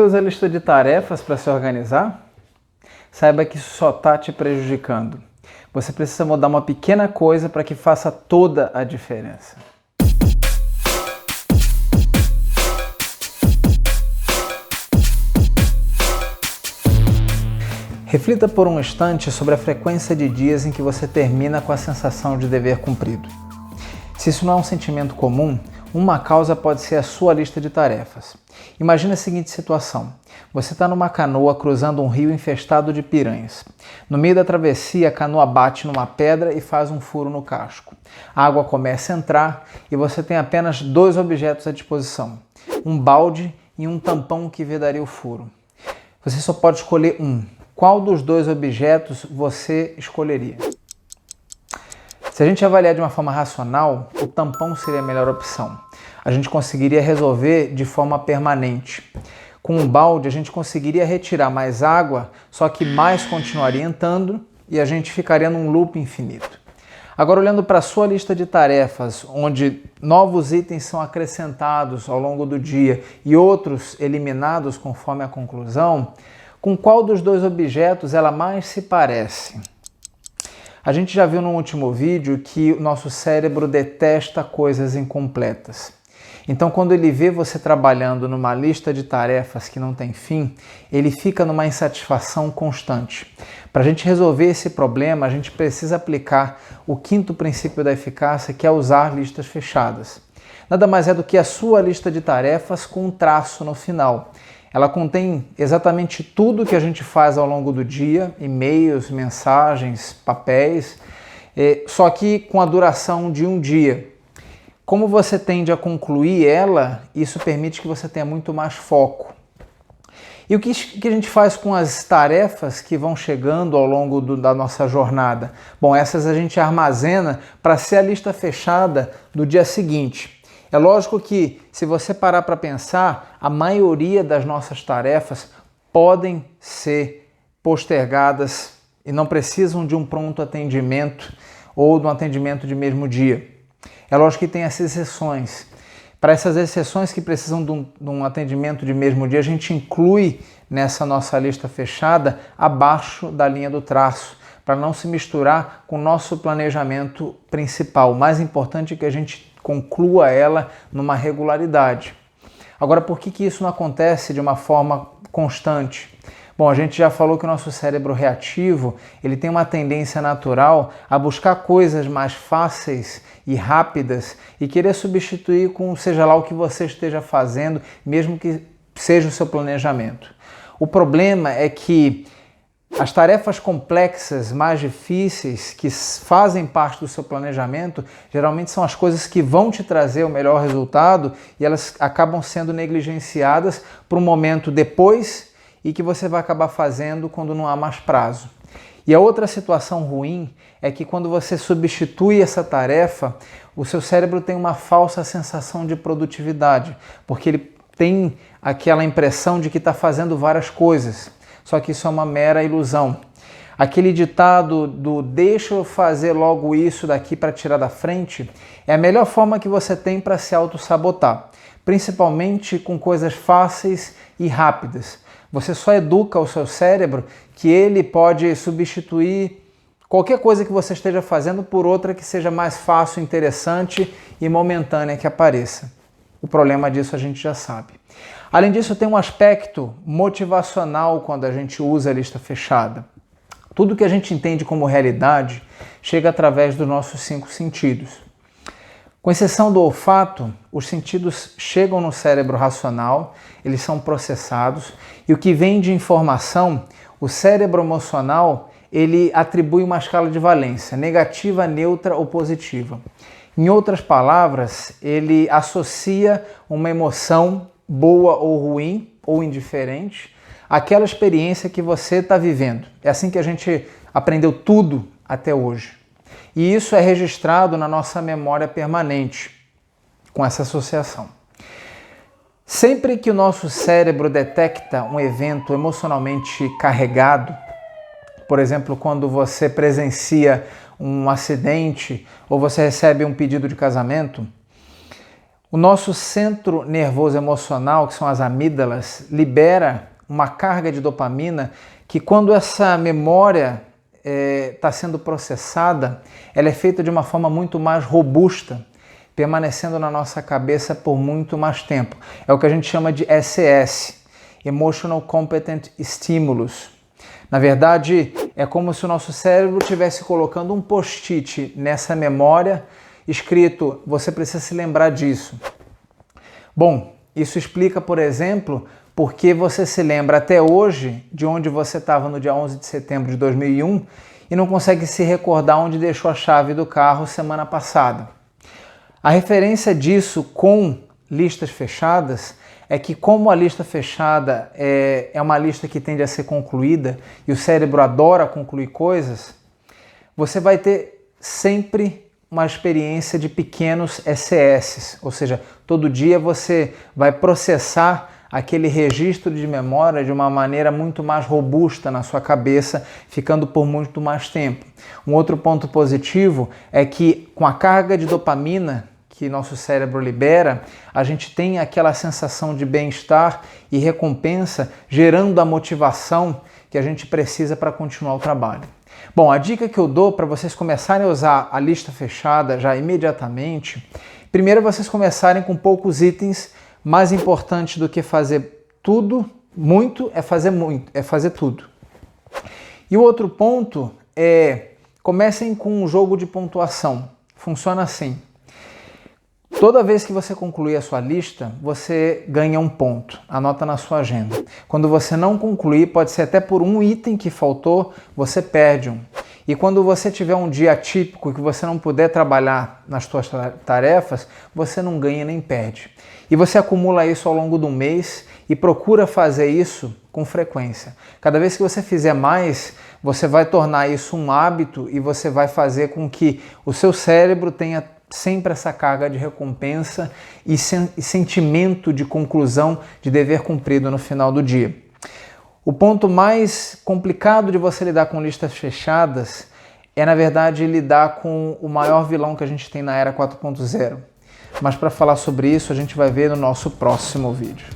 você usa a lista de tarefas para se organizar, saiba que isso só está te prejudicando. Você precisa mudar uma pequena coisa para que faça toda a diferença. Reflita por um instante sobre a frequência de dias em que você termina com a sensação de dever cumprido. Se isso não é um sentimento comum, uma causa pode ser a sua lista de tarefas. Imagine a seguinte situação. Você está numa canoa cruzando um rio infestado de piranhas. No meio da travessia, a canoa bate numa pedra e faz um furo no casco. A água começa a entrar e você tem apenas 2 objetos à disposição. Um balde e um tampão que vedaria o furo. Você só pode escolher um. Qual dos 2 objetos você escolheria? Se a gente avaliar de uma forma racional, o tampão seria a melhor opção. A gente conseguiria resolver de forma permanente. Com um balde, a gente conseguiria retirar mais água, só que mais continuaria entrando e a gente ficaria num loop infinito. Agora, olhando para a sua lista de tarefas, onde novos itens são acrescentados ao longo do dia e outros eliminados conforme a conclusão, com qual dos 2 objetos ela mais se parece? A gente já viu no último vídeo que o nosso cérebro detesta coisas incompletas. Então, quando ele vê você trabalhando numa lista de tarefas que não tem fim, ele fica numa insatisfação constante. Para a gente resolver esse problema, a gente precisa aplicar o 5º princípio da eficácia, que é usar listas fechadas. Nada mais é do que a sua lista de tarefas com um traço no final. Ela contém exatamente tudo que a gente faz ao longo do dia, e-mails, mensagens, papéis, só que com a duração de um dia. Como você tende a concluir ela, isso permite que você tenha muito mais foco. E o que a gente faz com as tarefas que vão chegando ao longo da nossa jornada? Bom, essas a gente armazena para ser a lista fechada do dia seguinte. É lógico que, se você parar para pensar, a maioria das nossas tarefas podem ser postergadas e não precisam de um pronto atendimento ou de um atendimento de mesmo dia. É lógico que tem as exceções. Para essas exceções que precisam de um atendimento de mesmo dia, a gente inclui nessa nossa lista fechada abaixo da linha do traço, para não se misturar com o nosso planejamento principal. O mais importante é que a gente conclua ela numa regularidade. Agora, por que isso não acontece de uma forma constante? Bom, a gente já falou que o nosso cérebro reativo, ele tem uma tendência natural a buscar coisas mais fáceis e rápidas e querer substituir com seja lá o que você esteja fazendo, mesmo que seja o seu planejamento. O problema é que as tarefas complexas, mais difíceis, que fazem parte do seu planejamento, geralmente são as coisas que vão te trazer o melhor resultado e elas acabam sendo negligenciadas para um momento depois e que você vai acabar fazendo quando não há mais prazo. E a outra situação ruim é que quando você substitui essa tarefa, o seu cérebro tem uma falsa sensação de produtividade, porque ele tem aquela impressão de que está fazendo várias coisas. Só que isso é uma mera ilusão. Aquele ditado do deixa eu fazer logo isso daqui para tirar da frente é a melhor forma que você tem para se auto-sabotar, principalmente com coisas fáceis e rápidas. Você só educa o seu cérebro que ele pode substituir qualquer coisa que você esteja fazendo por outra que seja mais fácil, interessante e momentânea que apareça. O problema disso a gente já sabe. Além disso, tem um aspecto motivacional quando a gente usa a lista fechada. Tudo que a gente entende como realidade chega através dos nossos 5 sentidos. Com exceção do olfato, os sentidos chegam no cérebro racional, eles são processados, e o que vem de informação, o cérebro emocional, ele atribui uma escala de valência, negativa, neutra ou positiva. Em outras palavras, ele associa uma emoção boa ou ruim ou indiferente àquela experiência que você está vivendo. É assim que a gente aprendeu tudo até hoje. E isso é registrado na nossa memória permanente com essa associação. Sempre que o nosso cérebro detecta um evento emocionalmente carregado, por exemplo, quando você presencia um acidente ou você recebe um pedido de casamento, O nosso centro nervoso emocional, que são as amígdalas, libera uma carga de dopamina que, quando essa memória está sendo processada, ela é feita de uma forma muito mais robusta, permanecendo na nossa cabeça por muito mais tempo. É o que a gente chama de ECS, Emotional Competent Stimulus. Na verdade, é como se o nosso cérebro estivesse colocando um post-it nessa memória, escrito: você precisa se lembrar disso. Bom, isso explica, por exemplo, por que você se lembra até hoje de onde você estava no dia 11 de setembro de 2001 e não consegue se recordar onde deixou a chave do carro semana passada. A referência disso com listas fechadas é que, como a lista fechada é uma lista que tende a ser concluída e o cérebro adora concluir coisas, você vai ter sempre uma experiência de pequenos ECS, ou seja, todo dia você vai processar aquele registro de memória de uma maneira muito mais robusta na sua cabeça, ficando por muito mais tempo. Um outro ponto positivo é que, com a carga de dopamina que nosso cérebro libera, a gente tem aquela sensação de bem-estar e recompensa, gerando a motivação que a gente precisa para continuar o trabalho. Bom, a dica que eu dou para vocês começarem a usar a lista fechada já imediatamente, primeiro vocês começarem com poucos itens. Mais importante do que fazer tudo, muito, é fazer tudo. E o outro ponto é: comecem com um jogo de pontuação. Funciona assim. Toda vez que você concluir a sua lista, você ganha um ponto. Anota na sua agenda. Quando você não concluir, pode ser até por um item que faltou, você perde um. E quando você tiver um dia atípico que você não puder trabalhar nas suas tarefas, você não ganha nem perde. E você acumula isso ao longo do mês e procura fazer isso com frequência. Cada vez que você fizer mais, você vai tornar isso um hábito e você vai fazer com que o seu cérebro tenha sempre essa carga de recompensa e sentimento de conclusão, de dever cumprido no final do dia. O ponto mais complicado de você lidar com listas fechadas é, na verdade, lidar com o maior vilão que a gente tem na era 4.0. Mas para falar sobre isso, a gente vai ver no nosso próximo vídeo.